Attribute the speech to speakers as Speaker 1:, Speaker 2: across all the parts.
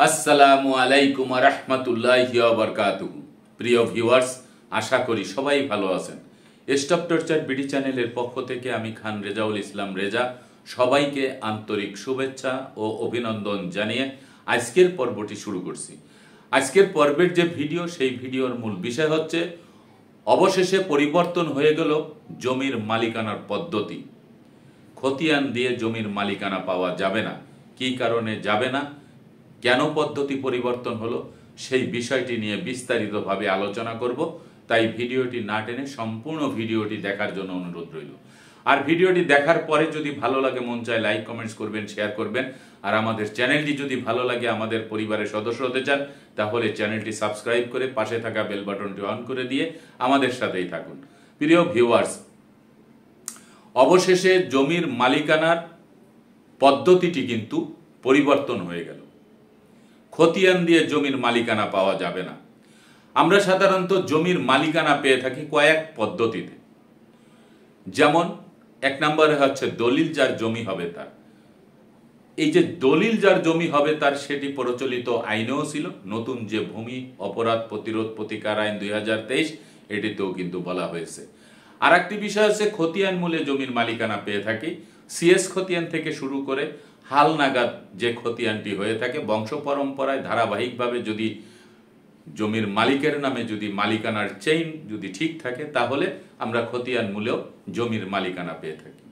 Speaker 1: আসসালামু আলাইকুম ওয়া রাহমাতুল্লাহি ওয়া বারাকাতুহু। প্রিয় ভিউয়ার্স, আশা করি সবাই ভালো আছেন। স্টপ টর্চার বিডি চ্যানেলের পক্ষ থেকে আমি খান রেজাউল ইসলাম রেজা সবাইকে আন্তরিক শুভেচ্ছা ও অভিনন্দন জানিয়ে আজকের পর্বটি শুরু করছি। আজকের পর্বের যে ভিডিও, সেই ভিডিওর মূল বিষয় হচ্ছে অবশেষে পরিবর্তন হয়ে গেল জমির মালিকানার পদ্ধতি। খতিয়ান দিয়ে জমির মালিকানা পাওয়া যাবে না। কী কারণে যাবে না, কেন পদ্ধতি পরিবর্তন হলো, সেই বিষয়টি নিয়ে বিস্তারিতভাবে আলোচনা করব। তাই ভিডিওটি না টেনে সম্পূর্ণ ভিডিওটি দেখার জন্য অনুরোধ রইল। আর ভিডিওটি দেখার পরে যদি ভালো লাগে, মন চায় লাইক কমেন্টস করবেন, শেয়ার করবেন। আর আমাদের চ্যানেলটি যদি ভালো লাগে, আমাদের পরিবারের সদস্য হতে চান, তাহলে চ্যানেলটি সাবস্ক্রাইব করে পাশে থাকা বেল বাটনটি অন করে দিয়ে আমাদের সাথেই থাকুন। প্রিয় ভিউয়ার্স, অবশেষে জমির মালিকানার পদ্ধতিটি কিন্তু পরিবর্তন হয়ে গেল। খতিয়ান দিয়ে জমির মালিকানা পাওয়া যাবে না। আমরা সাধারণত জমির মালিকানা পেয়ে থাকি কয়েক পদ্ধতিতে। যেমন এক নম্বরে হচ্ছে দলিল যার জমি হবে তার। এই যে দলিল যার জমি হবে তার, সেটি প্রচলিত আইনেও ছিল। নতুন যে ভূমি অপরাধ প্রতিরোধ প্রতিকার আইন 2023, এটিতেও কিন্তু বলা হয়েছে। আর একটি বিষয় হচ্ছে খতিয়ান মূলে জমির মালিকানা পেয়ে থাকি। সিএস খতিয়ান থেকে শুরু করে হাল নাগাদ যে খতিয়ানটি হয়ে থাকে, বংশ পরম্পরায় ধারাবাহিকভাবে যদি জমির মালিকের নামে যদি মালিকানার চেইন যদি ঠিক থাকে, তাহলে আমরা খতিয়ান মূলেও জমির মালিকানা পেয়ে থাকি।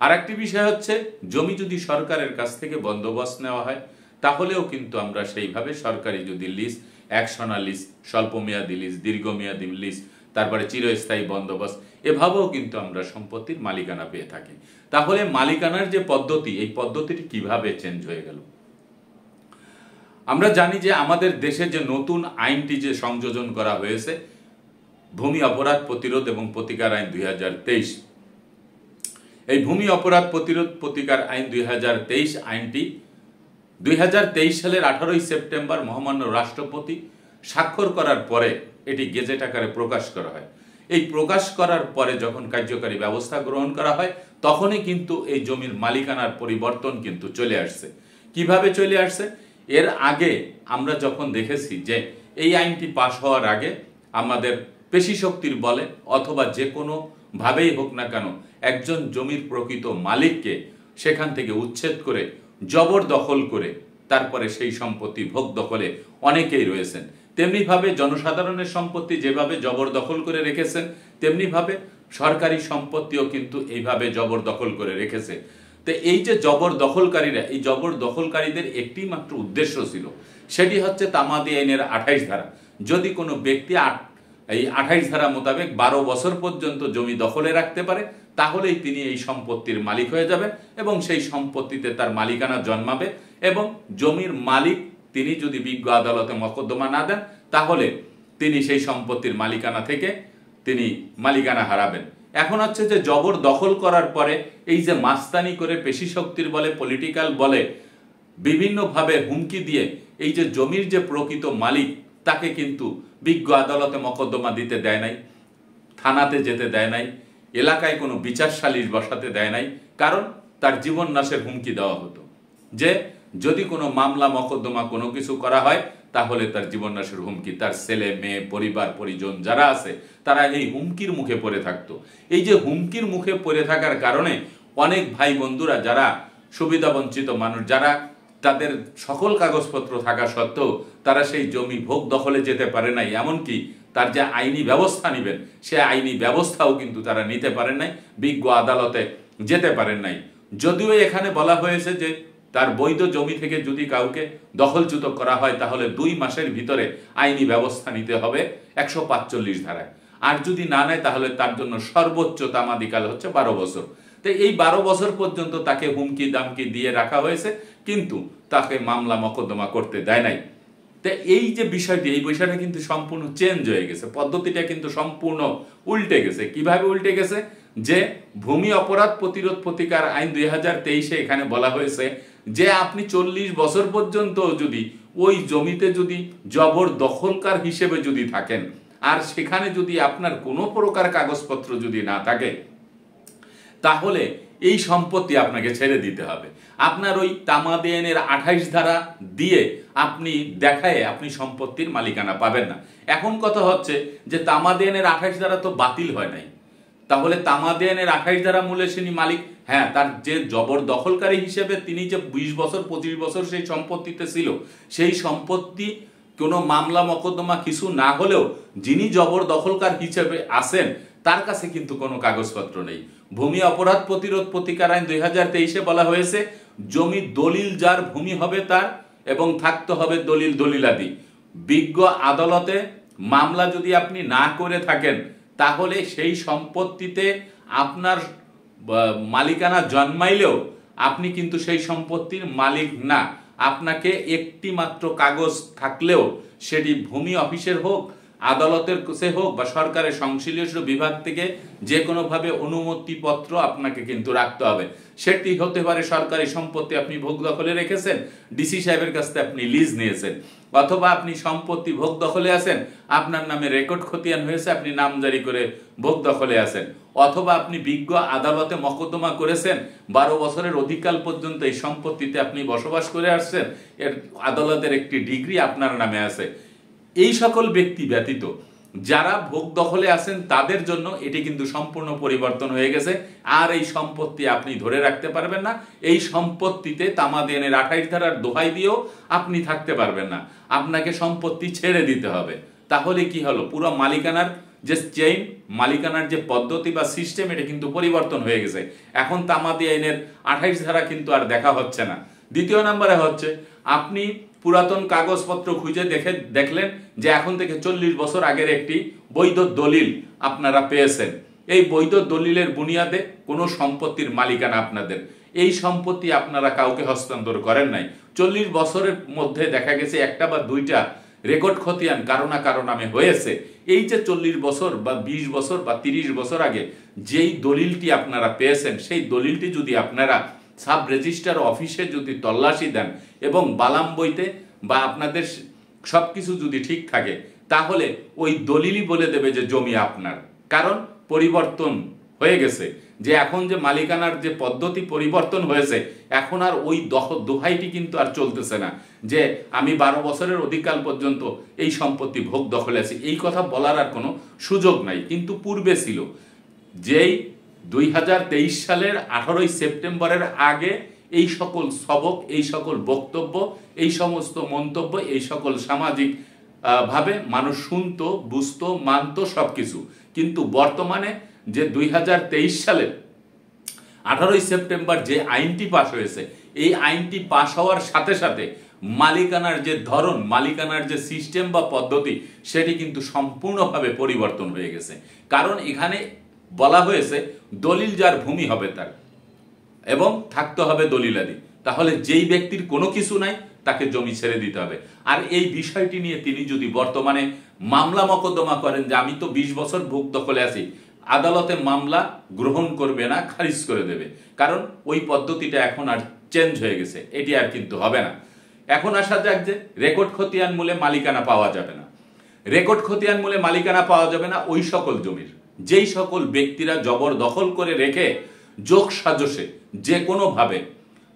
Speaker 1: আর একটি বিষয় হচ্ছে জমি যদি সরকারের কাছ থেকে বন্দোবস্ত নেওয়া হয়, তাহলেও কিন্তু আমরা সেইভাবে সরকারি যদি লিজ, একশনা লিজ, স্বল্পমেয়াদী লিজ, দীর্ঘমেয়াদী লিজ, তারপরে চিরস্থায়ী বন্দোবস্ত, এভাবেও কিন্তু আমরা সম্পত্তির মালিকানা পেয়ে থাকি। তাহলে মালিকানার যে পদ্ধতি, এই পদ্ধতিটি কিভাবে চেঞ্জ হয়ে গেল? আমরা জানি যে আমাদের দেশে যে নতুন আইনটি যে সংযোজন করা হয়েছে, ভূমি অপরাধ প্রতিরোধ এবং প্রতিকার আইন 2023, এই ভূমি অপরাধ প্রতিরোধ প্রতিকার আইন 2023 আইনটি 2023 সালের 18 সেপ্টেম্বর মহামান্য রাষ্ট্রপতি স্বাক্ষর করার পরে এটি গেজেট আকারে প্রকাশ করা হয়। এই প্রকাশ করার পরে যখন কার্যকারী ব্যবস্থা গ্রহণ করা হয়, তখনই কিন্তু এই জমির মালিকানার পরিবর্তন কিন্তু চলে আসছে। কিভাবে চলে আসছে? এর আগে আমরা যখন দেখেছি যে এই আইনটি পাশ হওয়ার আগে আমাদের পেশি শক্তির বলে অথবা যে কোনো ভাবেই হোক না কেন, একজন জমির প্রকৃত মালিককে সেখান থেকে উচ্ছেদ করে জবরদখল করে তারপরে সেই সম্পত্তি ভোগ দখলে অনেকেই রয়েছেন। তেমনিভাবে জনসাধারণের সম্পত্তি যেভাবে জবরদখল করে রেখেছেন, তেমনিভাবে সরকারি সম্পত্তিও কিন্তু এইভাবে জবরদখল করে রেখেছে। তো এই যে জবরদখলকারীরা, এই জবরদখলকারীদের একটি মাত্র উদ্দেশ্য ছিল, সেটি হচ্ছে তামাদি আইনের 28 ধারা। যদি কোনো ব্যক্তি এই 28 ধারা মোতাবেক 12 বছর পর্যন্ত জমি দখলে রাখতে পারে, তাহলেই তিনি এই সম্পত্তির মালিক হয়ে যাবেন এবং সেই সম্পত্তিতে তার মালিকানা জন্মাবে। এবং জমির মালিক তিনি যদি বিজ্ঞ আদালতে মকদ্দমা না দেন, তাহলে তিনি সেই সম্পত্তির মালিকানা থেকে তিনি মালিকানা হারাবেন। এখন হচ্ছে যে জবর দখল করার পরে এই যে মাস্তানি করে পেশি শক্তির বলে, পলিটিক্যাল বলে, বিভিন্নভাবে হুমকি দিয়ে এই যে জমির যে প্রকৃত মালিক, তাকে কিন্তু বিজ্ঞ আদালতে মকদ্দমা দিতে দেয় নাই, থানাতে যেতে দেয় নাই, এলাকায় কোনো বিচার সালিশ বসাতে দেয় নাই। কারণ তার জীবন নাশের হুমকি দেওয়া হতো যে যদি কোনো মামলা মকদ্দমা কোনো কিছু করা হয়, তাহলে তার জীবন নাশের হুমকি। তার ছেলে মেয়ে, পরিবার পরিজন যারা আছে, তারা এই হুমকির মুখে পড়ে থাকতো। এই যে হুমকির মুখে পড়ে থাকার কারণে অনেক ভাই বন্ধুরা যারা সুবিধা বঞ্চিত মানুষ, যারা তাদের সকল কাগজপত্র থাকা সত্ত্বেও তারা সেই জমি ভোগ দখলে যেতে পারে নাই, এমনকি তার যে আইনি ব্যবস্থা নেবেন, সে আইনি ব্যবস্থাও কিন্তু তারা নিতে পারেন নাই, বিজ্ঞ আদালতে যেতে পারেন নাই। যদিও এখানে বলা হয়েছে যে তার বৈধ জমি থেকে যদি কাউকে দখলচ্যুত করা হয়, তাহলে 2 মাসের ভিতরে আইনি ব্যবস্থা নিতে হবে 145 ধারায়। আর যদি না নেয়, তাহলে তার জন্য সর্বোচ্চ তামাদিকাল হচ্ছে 12 বছর। তো এই 12 বছর পর্যন্ত তাকে হুমকি দামকি দিয়ে রাখা হয়েছে, কিন্তু তাকে মামলা মকদ্দমা করতে দেয় নাই। তো এই যে বিষয়টি, এই বিষয়টা কিন্তু সম্পূর্ণ চেঞ্জ হয়ে গেছে। পদ্ধতিটা কিন্তু সম্পূর্ণ উল্টে গেছে। কিভাবে উল্টে গেছে? যে ভূমি অপরাধ প্রতিরোধ প্রতিকার আইন 2023 এখানে বলা হয়েছে যে আপনি 40 বছর পর্যন্ত যদি ওই জমিতে যদি জবরদখলকার হিসেবে যদি থাকেন, আর সেখানে যদি আপনার কোনো প্রকার কাগজপত্র যদি না থাকে, তাহলে এই সম্পত্তি আপনাকে ছেড়ে দিতে হবে। আপনার ওই তামাদি আইনের 28 ধারা দিয়ে আপনি দেখায় আপনি সম্পত্তির মালিকানা পাবেন না। এখন কথা হচ্ছে যে তামাদি আইনের 28 ধারা তো বাতিল হয় নাই, তাহলে তামাদি আইনের 28 ধারা মূলে তিনি মালিক। হ্যাঁ, তার যে জবরদখলকারী হিসেবে তিনি যে 20 বছর 25 বছর সেই সম্পত্তিতে ছিল, সেই সম্পত্তি কোনো মামলা মকদ্দমা কিছু না হলেও যিনি জবরদখলকার হিসেবে আছেন তার কাছে কিন্তু কোনো কাগজপত্র নেই। ভূমি অপরাধ প্রতিরোধ প্রতিকার আইন 2023-এ বলা হয়েছে জমি দলিল যার ভূমি হবে তার, এবং থাকতে হবে দলিল দলিলাদি। বিজ্ঞ আদালতে মামলা যদি আপনি না করে থাকেন তাহলে সেই সম্পত্তিতে আপনার মালিকানা জন্মাইলেও আপনি কিন্তু সেই সম্পত্তির মালিক না। আপনাকে একটি মাত্র কাগজ থাকলেও সেটি ভূমি অফিসের হোক, আদালতের কাছে হোক বা সরকারের সংশ্লিষ্ট বিভাগ থেকে যে কোনোভাবে অনুমতিপত্র আপনাকে কিন্তু রাখতে হবে। সেটি হতে পারে সরকারি সম্পত্তি আপনি ভোগ দখলে রেখেছেন, ডিসি সাহেবের কাছ থেকে আপনি লিজ নিয়েছেন, অথবা আপনি সম্পত্তি ভোগ দখলে আছেন, আপনার নামে রেকর্ড খতিয়ান হয়েছে, আপনি নামজারি করে ভোগ দখলে আছেন, অথবা আপনি বিজ্ঞ আদালতে মকদ্দমা করেছেন, 12 বছরের অধিককাল পর্যন্ত এই সম্পত্তিতে আপনি বসবাস করে আসছেন, এর আদালতের একটি ডিগ্রি আপনার নামে আছে। এই সকল ব্যক্তি ব্যতীত যারা ভোগ দখলে আছেন তাদের জন্য এটি কিন্তু সম্পূর্ণ পরিবর্তন হয়ে গেছে। আর এই সম্পত্তি আপনি ধরে রাখতে পারবেন না, এই সম্পত্তিতে তামাদি আইনের 28 ধারার দোহাই দিয়েও আপনি থাকতে পারবেন না, আপনাকে সম্পত্তি ছেড়ে দিতে হবে। তাহলে কি হলো, পুরো মালিকানার যে চেইন, মালিকানার যে পদ্ধতি বা সিস্টেম, এটা কিন্তু পরিবর্তন হয়ে গেছে। এখন তামাদি আইনের 28 ধারা কিন্তু আর দেখা হচ্ছে না। দ্বিতীয় নম্বরে হচ্ছে আপনি পুরাতন কাগজপত্র খুঁজে দেখলেন যে এখন থেকে 40 বছর আগের একটি বৈধ দলিল আপনারা পেয়েছেন। এই বৈধ দলিলের বুনিয়াদে কোনো সম্পত্তির মালিকানা আপনাদের, এই সম্পত্তি আপনারা কাউকে হস্তান্তর করেন নাই। 40 বছরের মধ্যে দেখা গেছে একটা বা দুইটা রেকর্ড খতিয়ান কারো না কারো নামে হয়েছে। এই যে 40 বছর বা 20 বছর বা 30 বছর আগে যেই দলিলটি আপনারা পেয়েছেন, সেই দলিলটি যদি আপনারা সাব রেজিস্ট্রার অফিসে যদি তল্লাশি দেন এবং বালাম বইতে বা আপনাদের সব কিছু যদি ঠিক থাকে, তাহলে ওই দলিলই বলে দেবে যে জমি আপনার। কারণ পরিবর্তন হয়ে গেছে, যে এখন যে মালিকানার যে পদ্ধতি পরিবর্তন হয়েছে, এখন আর ওই দোহাইটি কিন্তু আর চলতেছে না যে আমি 12 বছরের অধিককাল পর্যন্ত এই সম্পত্তি ভোগ দখলে আছি, এই কথা বলার আর কোনো সুযোগ নাই। কিন্তু পূর্বে ছিল, যেই 2023 সালের 18 সেপ্টেম্বরের আগে এই সকল সবক, এই সকল বক্তব্য, এই সমস্ত মন্তব্য, এই সকল সামাজিক ভাবে মানুষ শুনতো, বুঝতো, মানতো সবকিছু। কিন্তু বর্তমানে যে 2023 সালের 18 সেপ্টেম্বর যে আইনটি পাশ হয়েছে, এই আইনটি পাশ হওয়ার সাথে সাথে মালিকানার যে ধরন, মালিকানার যে সিস্টেম বা পদ্ধতি, সেটি কিন্তু সম্পূর্ণভাবে পরিবর্তন হয়ে গেছে। কারণ এখানে বলা হয়েছে দলিল যার ভূমি হবে তার, এবং থাকতে হবে দলিলাদি। তাহলে যেই ব্যক্তির কোনো কিছু নাই তাকে জমি ছেড়ে দিতে হবে। আর এই বিষয়টি নিয়ে তিনি যদি বর্তমানে মামলা মকদ্দমা করেন যে আমি তো 20 বছর ভোগ দখলে আছি, আদালতে মামলা গ্রহণ করবে না, খারিজ করে দেবে। কারণ ওই পদ্ধতিটা এখন আর চেঞ্জ হয়ে গেছে, এটি আর কিন্তু হবে না। এখন আসা যাক যে রেকর্ড খতিয়ান মূলে মালিকানা পাওয়া যাবে না। রেকর্ড খতিয়ান মূলে মালিকানা পাওয়া যাবে না ওই সকল জমির যেই সকল ব্যক্তিরা জবরদখল করে রেখে যোগ সাজসে যে কোনোভাবে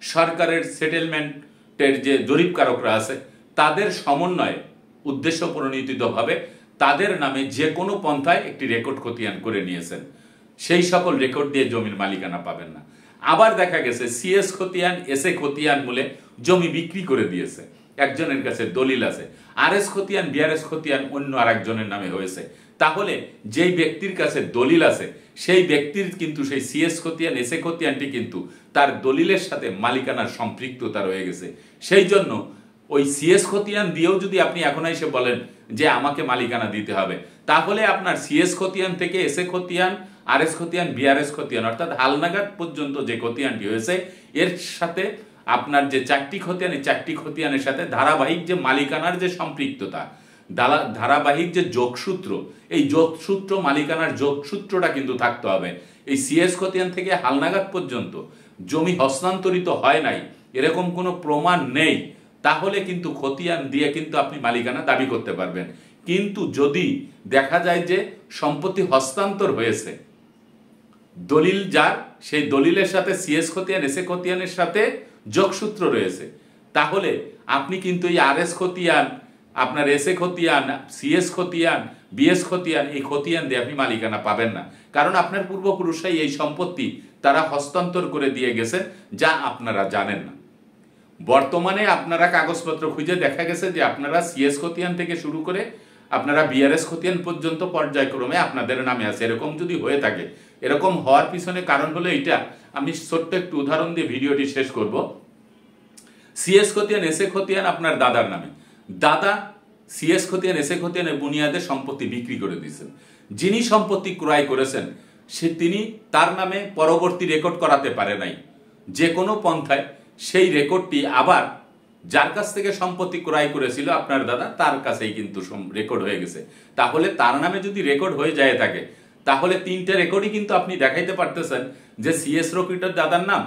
Speaker 1: সরকারের সেটেলমেন্টের যে জরিপকারকরা আছে তাদের সমন্বয়ে উদ্দেশ্য প্রণোদিতভাবে তাদের নামে যে কোনো পন্থায় একটি রেকর্ড খতিয়ান করে নিয়েছেন, সেই সকল রেকর্ড দিয়ে জমির মালিকানা পাবেন না। আবার দেখা গেছে সিএস খতিয়ান, এসএ খতিয়ান মূলে জমি বিক্রি করে দিয়েছে, একজনের কাছে দলিল আছে, আরএস খতিয়ান, বিআরএস খতিয়ান অন্য আরেকজনের নামে হয়েছে। তাহলে যেই ব্যক্তির কাছে দলিল আছে সেই ব্যক্তির কিন্তু সেই সিএস খতিয়ান, এসএ খতিয়ানটি কিন্তু তার দলিলের সাথে মালিকানার সম্পৃক্ততা রয়ে গেছে। সেই জন্য ওই সিএস খতিয়ান দিয়েও যদি আপনি এখন এসে বলেন যে আমাকে মালিকানা দিতে হবে, তাহলে আপনার সিএস খতিয়ান থেকে এসএ খতিয়ান, আরএস খতিয়ান, বিআরএস খতিয়ান অর্থাৎ হালনাগাদ পর্যন্ত যে খতিয়ানটি হয়েছে এর সাথে আপনার যে 4টি খতিয়ান, এই 4টি খতিয়ানের সাথে ধারাবাহিক যে মালিকানার যে সম্পৃক্ততা, ধারাবাহিক যে যোগসূত্র, এই যোগসূত্র, মালিকানার যোগসূত্রটা কিন্তু থাকতে হবে। এই সিএস খতিয়ান থেকে হালনাগাদ পর্যন্ত জমি হস্তান্তরিত হয় নাই এরকম কোনো প্রমাণ নেই, তাহলে কিন্তু খতিয়ান দিয়ে কিন্তু আপনি মালিকানা দাবি করতে পারবেন। কিন্তু যদি দেখা যায় যে সম্পত্তি হস্তান্তর হয়েছে, দলিল যার, সেই দলিলের সাথে সিএস খতিয়ান এস এ খতিয়ানের সাথে যোগসূত্র রয়েছে, তাহলে আপনি কিন্তু এই আর এস খতিয়ান, আপনার এস এ খতিয়ান, সিএস খতিয়ান, বিএস খতিয়ান, এই খতিয়ান দিয়ে আপনি মালিকানা পাবেন না। কারণ আপনার পূর্বপুরুষরাই এই সম্পত্তি তারা হস্তান্তর করে দিয়ে গেছে, যা আপনারা জানেন না। বর্তমানে আপনারা কাগজপত্র খুঁজে দেখা গেছে যে আপনারা সিএস খতিয়ান থেকে শুরু করে আপনারা বিআরএস খতিয়ান পর্যন্ত পর্যায়ক্রমে আপনাদের নামে আছে। এরকম যদি হয়ে থাকে, এরকম হওয়ার পিছনে কারণ হলো এইটা। আমি ছোট্ট একটু উদাহরণ দিয়ে ভিডিওটি শেষ করব। সিএস খতিয়ান এস এ খতিয়ান আপনার দাদার নামে, দাদা সিএস খতিয়ান এস এ খতিয়ানের বুনিয়াদে সম্পত্তি বিক্রি করে দিয়েছেন। যিনি সম্পত্তি ক্রয় করেছেন তিনি তার নামে পরবর্তী রেকর্ড করাতে পারে নাই যে কোনো পন্থায়। সেই রেকর্ডটি আবার যার কাছ থেকে সম্পত্তি ক্রয় করেছিল আপনার দাদা, তার কাছেই কিন্তু রেকর্ড হয়ে গেছে। তাহলে তার নামে যদি রেকর্ড হয়ে যায় থাকে, তাহলে তিনটে রেকর্ডই কিন্তু আপনি দেখাইতে পারতেছেন যে সিএস রেকর্ডের দাদার নাম,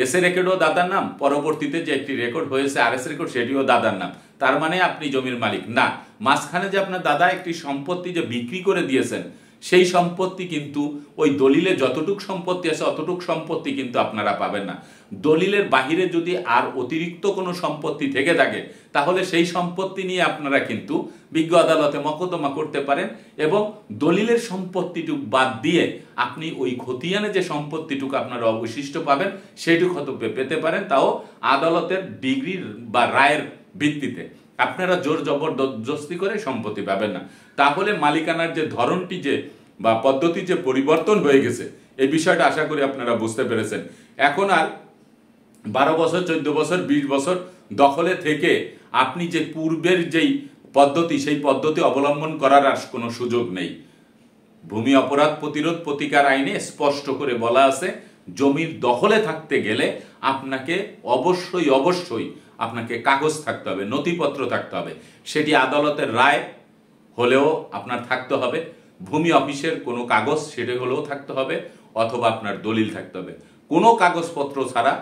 Speaker 1: এস এ রেকর্ডও দাদার নাম, পরবর্তীতে যে একটি রেকর্ড হয়েছে আর এস রেকর্ড সেটিও দাদার নাম। তার মানে আপনি জমির মালিক না। মাঝখানে যে আপনার দাদা একটি সম্পত্তি যে বিক্রি করে দিয়েছেন, সেই সম্পত্তি কিন্তু ওই দলিলে যতটুক সম্পত্তি আছে অতটুক সম্পত্তি কিন্তু আপনারা পাবেন না। দলিলের বাহিরে যদি আর অতিরিক্ত কোনো সম্পত্তি থেকে থাকে, তাহলে সেই সম্পত্তি নিয়ে আপনারা কিন্তু বিজ্ঞ আদালতে মকদ্দমা করতে পারেন এবং দলিলের সম্পত্তিটুক বাদ দিয়ে আপনি ওই খতিয়ানে যে সম্পত্তিটুকু আপনারা অবশিষ্ট পাবেন সেইটুকু হয়তো পেতে পারেন, তাও আদালতের ডিগ্রি বা রায়ের ভিত্তিতে। আপনারা জোর জবরদস্তি করে সম্পত্তি পাবেন না। তাহলে মালিকানার যে ধরনটি যে বা পদ্ধতি যে পরিবর্তন হয়ে গেছে, এই বিষয়টা আশা করি আপনারা বুঝতে পেরেছেন। এখন আর 12 বছর, 14 বছর, 20 বছর দখলে থেকে আপনি যে পূর্বের যেই পদ্ধতি, সেই পদ্ধতি অবলম্বন করার আর কোনো সুযোগ নেই। ভূমি অপরাধ প্রতিরোধ প্রতিকার আইনে স্পষ্ট করে বলা আছে, জমির দখলে থাকতে গেলে আপনাকে অবশ্যই আপনাকে কাগজ থাকতে হবে, নথিপত্র থাকতে হবে। সেটি আদালতের রায় হলেও আপনার থাকতে হবে, ভূমি অফিসের কোনো কাগজ সেটা হলেও থাকতে হবে, অথবা আপনার দলিল থাকতে হবে। কোনো কাগজপত্র ছাড়া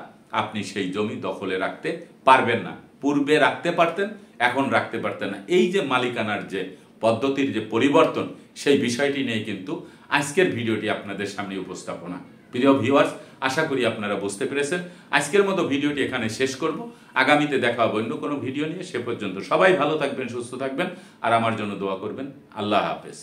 Speaker 1: আপনি সেই জমি দখলে রাখতে পারবেন না। পূর্বে রাখতে পারতেন, এখন রাখতে পারতেন না। এই যে মালিকানার যে পদ্ধতির যে পরিবর্তন, সেই বিষয়টি নিয়ে কিন্তু আজকের ভিডিওটি আপনাদের সামনে উপস্থাপনা। প্রিয় ভিউয়ার্স, আশা করি আপনারা বুঝতে পেরেছেন। আজকের মতো ভিডিওটি এখানে শেষ করব। আগামীতে দেখা হবে অন্য কোনো ভিডিও নিয়ে। সে পর্যন্ত সবাই ভালো থাকবেন, সুস্থ থাকবেন, আর আমার জন্য দোয়া করবেন। আল্লাহ হাফেজ।